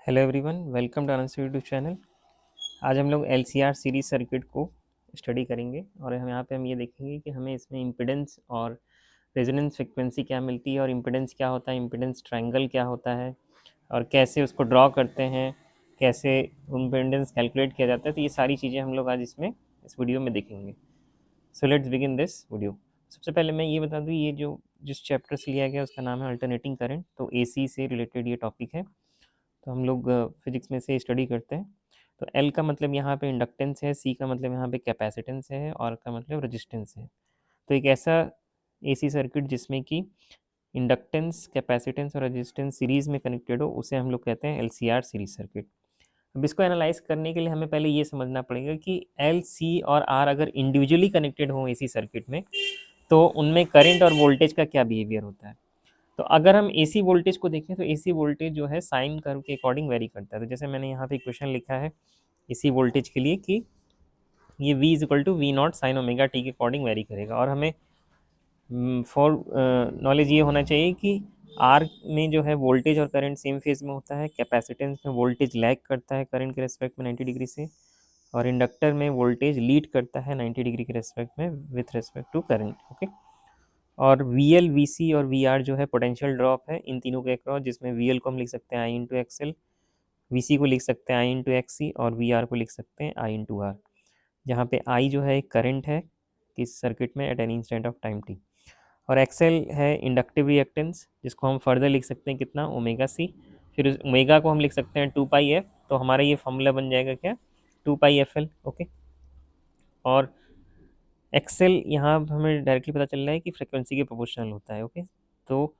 Hello everyone, welcome to Anand YouTube channel. आज हम लोग एलसीआर सीरीज सर्किट को स्टडी करेंगे और हम यहाँ पे ये देखेंगे कि हमें इसमें इम्पिडेंस और रेजोनेंस फ्रिक्वेंसी क्या मिलती है और इम्पिडेंस क्या होता है, इम्पिडेंस ट्रायंगल क्या होता है और कैसे उसको ड्रॉ करते हैं, कैसे इम्पिडेंस कैलकुलेट किया जाता है। तो ये सारी चीज़ें हम लोग आज इस वीडियो में देखेंगे। So let's begin this video. सबसे पहले मैं ये बता दूँ, ये जो जिस चैप्टर से लिया गया उसका नाम है अल्टरनेटिंग करंट। तो एसी से रिलेटेड ये टॉपिक है, तो हम लोग फिजिक्स में से स्टडी करते हैं। तो एल का मतलब यहाँ पे इंडक्टेंस है, सी का मतलब यहाँ पे कैपेसिटेंस है और का मतलब रेजिस्टेंस है। तो एक ऐसा एसी सर्किट जिसमें कि इंडक्टेंस, कैपेसिटेंस और रेजिस्टेंस सीरीज़ में कनेक्टेड हो, उसे हम लोग कहते हैं एलसीआर सीरीज सर्किट। अब इसको एनालाइज करने के लिए हमें पहले ये समझना पड़ेगा कि एल, सी और आर अगर इंडिविजुअली कनेक्टेड हो एसी सर्किट में, तो उनमें करंट और वोल्टेज का क्या बिहेवियर होता है। तो अगर हम एसी वोल्टेज को देखें तो एसी वोल्टेज जो है साइन कर्व के अकॉर्डिंग वेरी करता है। तो जैसे मैंने यहाँ पे इक्वेशन लिखा है एसी वोल्टेज के लिए कि ये V is equal to V naught sine omega T के अकॉर्डिंग वेरी करेगा। और हमें फॉर नॉलेज ये होना चाहिए कि आर में जो है वोल्टेज और करंट सेम फेज में होता है, कैपेसिटेंस में वोल्टेज लैग करता है करंट के रेस्पेक्ट में 90 डिग्री से, और इंडक्टर में वोल्टेज लीड करता है 90 डिग्री के रेस्पेक्ट में with respect to current. Okay. और वी एल, वी सी और वी आर जो है पोटेंशियल ड्रॉप है इन तीनों के अक्रॉस, जिसमें वी एल को हम लिख सकते हैं आई इंटू एक्सएल, वी सी को लिख सकते हैं आई इंटू एक्स सी और वी आर को लिख सकते हैं आई इंटू आर, जहाँ पे आई जो है एक करंट है किस सर्किट में at an instant of time T, और एक्सएल है इंडक्टिव रिएक्टेंस जिसको हम फर्दर लिख सकते हैं कितना, ओमेगा सी। फिर उस ओमेगा को हम लिख सकते हैं 2 पाई एफ, तो हमारा ये फॉर्मूला बन जाएगा क्या, 2 पाई एफ एल। ओके। और एक्सेल यहाँ हमें डायरेक्टली पता चल रहा है कि फ्रिक्वेंसी के प्रोपोर्शनल होता है। ओके। तो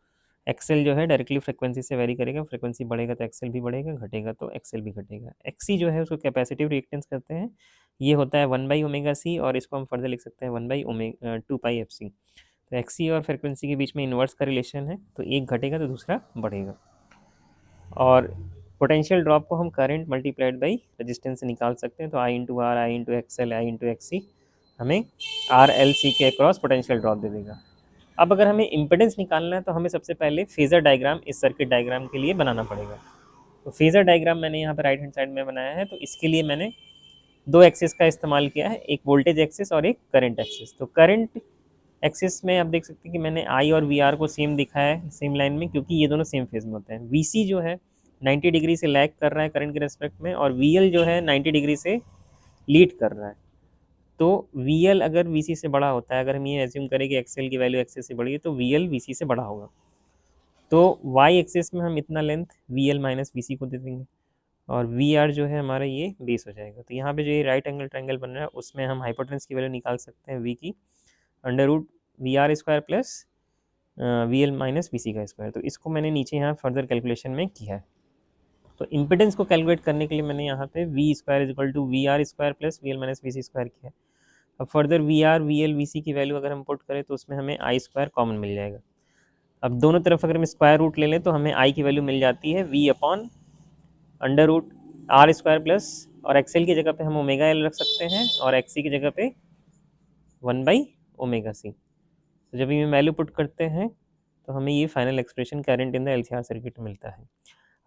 एक्सेल जो है डायरेक्टली फ्रिक्वेंसी से वेरी करेगा, फ्रिक्वेंसी बढ़ेगा तो एक्सेल भी बढ़ेगा, घटेगा तो एक्सेल भी घटेगा। एक्सी जो है उसको कैपेसिटिव रिएक्टेंस करते हैं, ये होता है 1/ओमेगा सी, और इसको हम फर्दर लिख सकते हैं 1/2 पाई एफ सी। तो एक्सी और फ्रिक्वेंसी के बीच में इन्वर्स का रिलेशन है, तो एक घटेगा तो दूसरा बढ़ेगा। और पोटेंशियल ड्रॉप को हम करंट मल्टीप्लाइड बाई रेजिस्टेंस से निकाल सकते हैं। तो I into R, I into XL, I into XC हमें आर एल सी के अक्रॉस पोटेंशियल ड्रॉप दे देगा। अब अगर हमें इम्पिडेंस निकालना है तो हमें सबसे पहले फेजर डायग्राम इस सर्किट डायग्राम के लिए बनाना पड़ेगा। तो फेजर डायग्राम मैंने यहाँ पर राइट हैंड साइड में बनाया है। तो इसके लिए मैंने दो एक्सिस का इस्तेमाल किया है, एक वोल्टेज एक्सिस और एक करंट एक्सिस। तो करंट एक्सिस में आप देख सकते हैं कि मैंने आई और वी आर को सेम दिखाया है सेम लाइन में, क्योंकि ये दोनों सेम फेज में होते हैं। वी सी जो है 90 डिग्री से लैग कर रहा है करंट के रेस्पेक्ट में, और वी एल जो है 90 डिग्री से लीड कर रहा है। तो वी एल अगर वी सी से बड़ा होता है, अगर हम ये एज्यूम करें कि एक्सएल की वैल्यू एक्सेस से बड़ी है, तो वी एल वी सी से बड़ा होगा। तो वाई एक्सिस में हम इतना length V L minus V C को दे देंगे, और वी आर जो है हमारा ये बेस हो जाएगा। तो यहाँ पे जो ये राइट एंगल ट्रायंगल बन रहा है उसमें हम हाइपोटेनस की वैल्यू निकाल सकते हैं वी की under root V R square plus V L minus V C का स्क्वायर। तो इसको मैंने नीचे यहाँ फर्दर कैलकुलेशन में किया है। तो इम्पिडेंस को कैलकुलेट करने के लिए मैंने यहाँ पे V square is equal to V R square plus V L minus V C square किया है। अब further V R, V L, V C की वैल्यू अगर हम पुट करें तो उसमें हमें आई स्क्वायर कॉमन मिल जाएगा। अब दोनों तरफ अगर हम स्क्वायर रूट ले लें तो हमें आई की वैल्यू मिल जाती है V upon under root R square plus, और एक्सएल की जगह पे हम ओमेगा एल रख सकते हैं और एक्सी की जगह पे 1/ओमेगा सी। तो जब ये वैल्यू पुट करते हैं तो हमें ये final expression current in the LCR circuit मिलता है।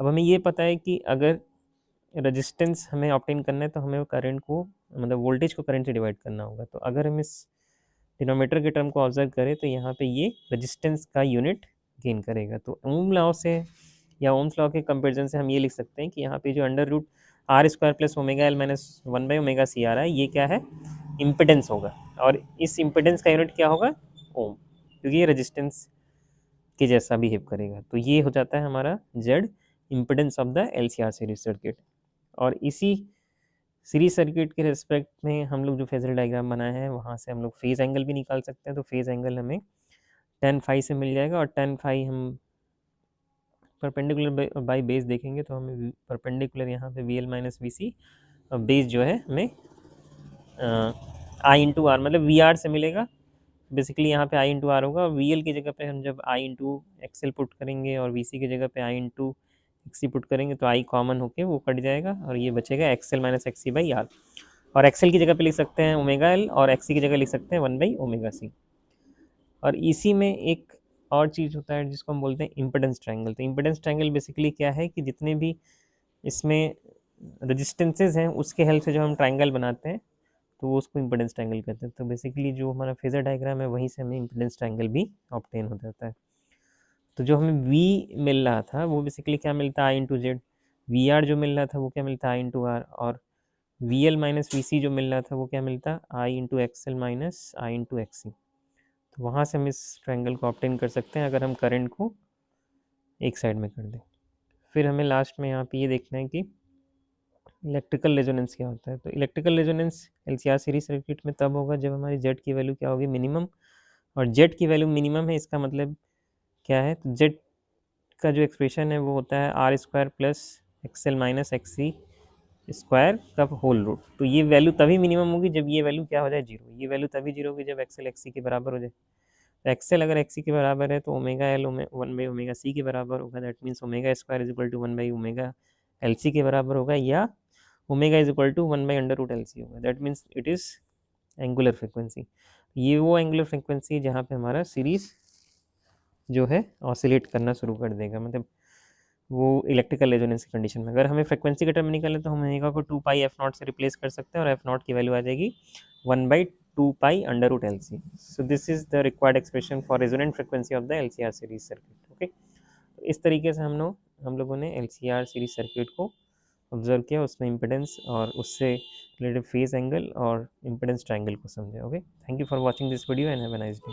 अब हमें ये पता है कि अगर रेजिस्टेंस हमें ऑब्टेन करना है तो हमें करंट को, मतलब वोल्टेज को करंट से डिवाइड करना होगा। तो अगर हम इस डिनोमीटर के टर्म को ऑब्जर्व करें तो यहाँ पे ये रेजिस्टेंस का यूनिट गेन करेगा। तो ओम लॉ से या ओम्स लॉ के कंपेरिजन से हम ये लिख सकते हैं कि यहाँ पे जो under root R square plus omega L minus omega C आ रहा है, ये क्या है, इम्पिडेंस होगा। और इस इम्पिडेंस का यूनिट क्या होगा, ओम, क्योंकि ये रेजिस्टेंस के जैसा बिहेव करेगा। तो ये हो जाता है हमारा Z, impedance of the LCR series circuit. और इसी सीरीज सर्किट के रिस्पेक्ट में हम लोग जो फेजर डायग्राम बनाए हैं वहाँ से हम लोग फेज एंगल भी निकाल सकते हैं। तो फेज एंगल हमें tan फाई से मिल जाएगा, और tan फाई हम परपेंडिकुलर बाई बेस देखेंगे तो हमें परपेंडिकुलर यहाँ पे V L minus V C, base जो है हमें आई इंटू आर मतलब वी आर से मिलेगा। बेसिकली यहाँ पे आई इंटू आर होगा, और वी एल की जगह पे हम जब आई इंटू एक्सएल पुट करेंगे और वी सी की जगह पे आई इंटू एक्सी पुट करेंगे तो आई कॉमन होके वो कट जाएगा, और ये बचेगा XL minus XC by R. और एक्सएल की जगह पे लिख सकते हैं ओमेगा एल, और एक्सी की जगह लिख सकते हैं 1/ओमेगा सी। और इसी में एक और चीज़ होता है जिसको हम बोलते हैं इम्पिडेंस ट्रायंगल। तो इम्पिडेंस ट्रायंगल बेसिकली क्या है कि जितने भी इसमें रजिस्टेंसेज हैं उसके हेल्प से जो हम ट्राइंगल बनाते हैं तो वो उसको इम्पीडेंस ट्रायंगल कहते हैं। तो बेसिकली जो हमारा फेजर डायग्राम है वहीं से हमें इम्पीडेंस ट्रायंगल भी ऑब्टेन हो जाता है। तो जो हमें वी मिल रहा था वो बेसिकली क्या मिलता है, आई इंटू जेड। वी आर जो मिल रहा था वो क्या मिलता है, आई इंटू आर। और वी एल माइनस वी सी जो मिल रहा था वो क्या मिलता है, आई इंटू एक्स एल माइनस आई इंटू एक्स सी। तो वहाँ से हम इस ट्रायंगल को ऑब्टेन कर सकते हैं अगर हम करंट को एक साइड में कर दें। फिर हमें लास्ट में यहाँ पे ये देखना है कि इलेक्ट्रिकल रेजोनेंस क्या होता है। तो electrical resonance LCR series circuit में तब होगा जब हमारी जेड की वैल्यू क्या होगी, मिनिमम। और जेड की वैल्यू मिनिमम है, इसका मतलब क्या है, तो जेड का जो एक्सप्रेशन है वो होता है R square plus X L minus X C square का होल रूट। तो ये वैल्यू तभी मिनिमम होगी जब ये वैल्यू क्या हो जाए, जीरो। ये वैल्यू तभी जीरो होगी जब एक्सएल एक्स सी के बराबर हो जाए। तो एक्सएल अगर एक्स सी के बराबर है तो omega L one by omega C के बराबर होगा। That means omega square is equal to one by omega L C के बराबर होगा, या omega is equal to one by under root L C होगा। That means it is angular frequency. ये वो एंगुलर फ्रिक्वेंसी जहाँ पे हमारा सीरीज जो है ऑसिलेट करना शुरू कर देगा, मतलब वो इलेक्ट्रिकल रेजोनेंस की कंडीशन में। अगर हमें फ्रिक्वेंसी का टर्म निकाले तो हम ओमेगा को टू पाई एफ नॉट से रिप्लेस कर सकते हैं और एफ नॉट की वैल्यू आ जाएगी one by two pi under root L C. So this is the required expression for resonant frequency of the L C R series circuit. Okay, इस तरीके से हम लोगों ने L C R series circuit को observe किया, उसमें impedance और उससे रिलेटेड फेज एंगल और इम्पिडेंस ट्रायंगल को समझा। Okay, thank you for watching this video and have a nice day.